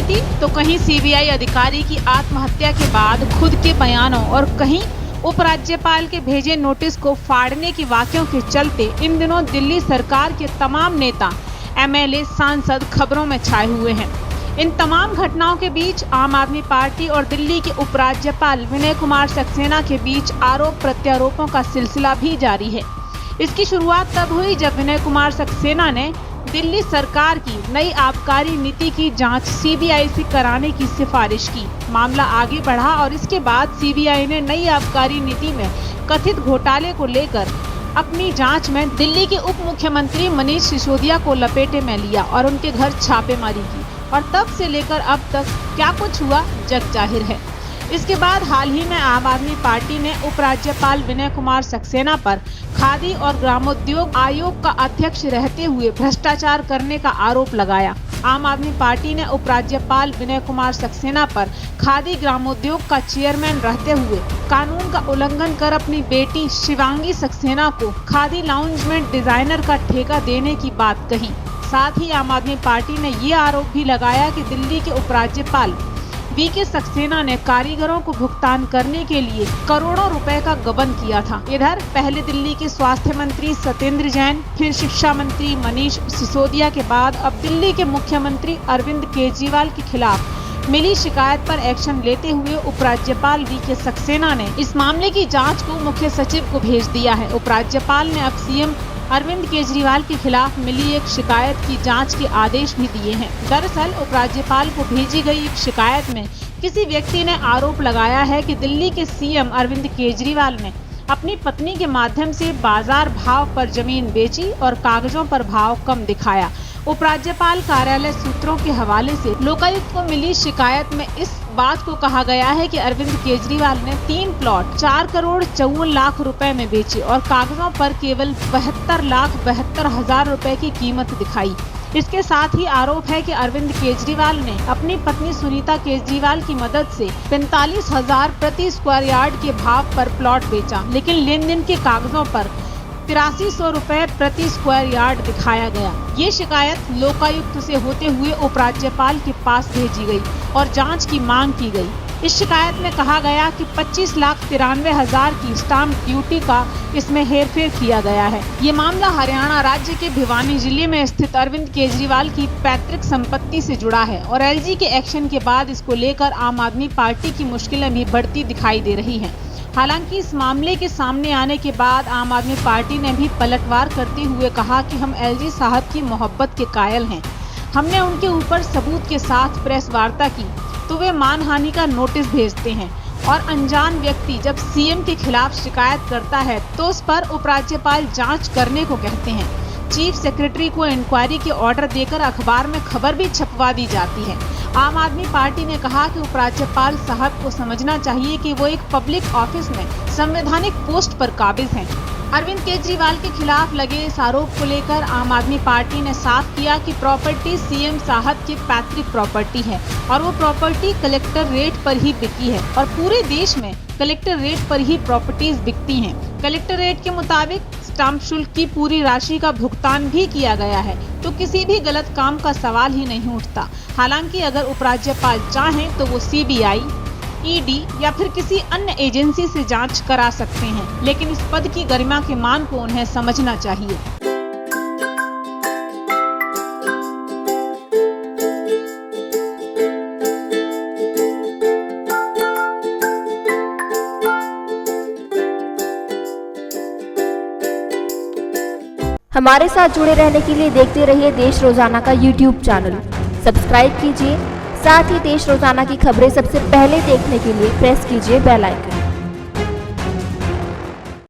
नीति तो कहीं सीबीआई अधिकारी की आत्महत्या के बाद खुद के बयानों और कहीं उपराज्यपाल के भेजे नोटिस को फाड़ने के वाकयों के चलते इन दिनों दिल्ली सरकार के तमाम नेता, एमएलए, सांसद खबरों में छाए हुए हैं। इन तमाम घटनाओं के बीच आम आदमी पार्टी और दिल्ली के उपराज्यपाल विनय कुमार सक्सेना के बीच आरोप प्रत्यारोपों का सिलसिला भी जारी है। इसकी शुरुआत तब हुई जब विनय कुमार सक्सेना ने दिल्ली सरकार की नई आबकारी नीति की जांच सीबीआई से कराने की सिफारिश की। मामला आगे बढ़ा और इसके बाद सीबीआई ने नई आबकारी नीति में कथित घोटाले को लेकर अपनी जांच में दिल्ली के उप मुख्यमंत्री मनीष सिसोदिया को लपेटे में लिया और उनके घर छापेमारी की। और तब से लेकर अब तक क्या कुछ हुआ जग जाहिर है। इसके बाद हाल ही में आम आदमी पार्टी ने उपराज्यपाल विनय कुमार सक्सेना पर खादी और ग्रामोद्योग आयोग का अध्यक्ष रहते हुए भ्रष्टाचार करने का आरोप लगाया। आम आदमी पार्टी ने उपराज्यपाल विनय कुमार सक्सेना पर खादी ग्रामोद्योग का चेयरमैन रहते हुए कानून का उल्लंघन कर अपनी बेटी शिवांगी सक्सेना को खादी लाउंज में डिजाइनर का ठेका देने की बात कही। साथ ही आम आदमी पार्टी ने ये आरोप भी लगाया कि दिल्ली के उपराज्यपाल वीके सक्सेना ने कारीगरों को भुगतान करने के लिए करोड़ों रुपए का गबन किया था। इधर पहले दिल्ली के स्वास्थ्य मंत्री सत्येंद्र जैन, फिर शिक्षा मंत्री मनीष सिसोदिया के बाद अब दिल्ली के मुख्यमंत्री अरविंद केजरीवाल के खिलाफ मिली शिकायत पर एक्शन लेते हुए उपराज्यपाल वीके सक्सेना ने इस मामले की जांच को मुख्य सचिव को भेज दिया है। उपराज्यपाल ने अब सीएम अरविंद केजरीवाल के खिलाफ मिली एक शिकायत की जांच के आदेश भी दिए हैं। दरअसल उपराज्यपाल को भेजी गई एक शिकायत में किसी व्यक्ति ने आरोप लगाया है कि दिल्ली के सीएम अरविंद केजरीवाल ने अपनी पत्नी के माध्यम से बाजार भाव पर जमीन बेची और कागजों पर भाव कम दिखाया। उपराज्यपाल कार्यालय सूत्रों के हवाले से लोकायुक्त को मिली शिकायत में इस बात को कहा गया है कि अरविंद केजरीवाल ने 3 प्लॉट 4 करोड़ 54 लाख रुपए में बेचे और कागजों पर केवल 72,72,000 रुपए की कीमत दिखाई। इसके साथ ही आरोप है कि अरविंद केजरीवाल ने अपनी पत्नी सुनीता केजरीवाल की मदद से 45,000 प्रति स्क्वायर यार्ड के भाव पर प्लॉट बेचा, लेकिन लेन देन के कागजों पर 8300 रुपए प्रति स्क्वायर यार्ड दिखाया गया। ये शिकायत लोकायुक्त से होते हुए उपराज्यपाल के पास भेजी गई और जांच की मांग की गई। इस शिकायत में कहा गया कि 25,93,000 की स्टाम्प ड्यूटी का इसमें हेरफेर किया गया है। ये मामला हरियाणा राज्य के भिवानी जिले में स्थित अरविंद केजरीवाल की पैतृक संपत्ति से जुड़ा है और एलजी के एक्शन के बाद इसको लेकर आम आदमी पार्टी की मुश्किलें भी बढ़ती दिखाई दे रही हैं। हालांकि इस मामले के सामने आने के बाद आम आदमी पार्टी ने भी पलटवार करते हुए कहा कि हम एलजी साहब की मोहब्बत के कायल हैं। हमने उनके ऊपर सबूत के साथ प्रेस वार्ता की तो वे मानहानि का नोटिस भेजते हैं और अनजान व्यक्ति जब सीएम के खिलाफ शिकायत करता है तो उस पर उपराज्यपाल जांच करने को कहते हैं। चीफ सेक्रेटरी को इंक्वायरी के ऑर्डर देकर अखबार में खबर भी छपवा दी जाती है। आम आदमी पार्टी ने कहा कि उपराज्यपाल साहब को समझना चाहिए कि वो एक पब्लिक ऑफिस में संवैधानिक पोस्ट पर काबिज हैं। अरविंद केजरीवाल के खिलाफ लगे इस आरोप को लेकर आम आदमी पार्टी ने साफ किया कि प्रॉपर्टी सीएम साहब की पैतृक प्रॉपर्टी है और वो प्रॉपर्टी कलेक्टर रेट पर ही बिकी है और पूरे देश में कलेक्टर रेट पर ही प्रॉपर्टीज बिकती हैं। कलेक्टर रेट के मुताबिक स्टाम्प शुल्क की पूरी राशि का भुगतान भी किया गया है तो किसी भी गलत काम का सवाल ही नहीं उठता। हालांकि अगर उपराज्यपाल चाहें तो वो सीबीआई, ईडी या फिर किसी अन्य एजेंसी से जांच करा सकते हैं, लेकिन इस पद की गरिमा के मान को उन्हें समझना चाहिए। हमारे साथ जुड़े रहने के लिए देखते रहिए देश रोजाना का YouTube चैनल। सब्सक्राइब कीजिए, साथ ही देश रोजाना की खबरें सबसे पहले देखने के लिए प्रेस कीजिए बेल आइकन।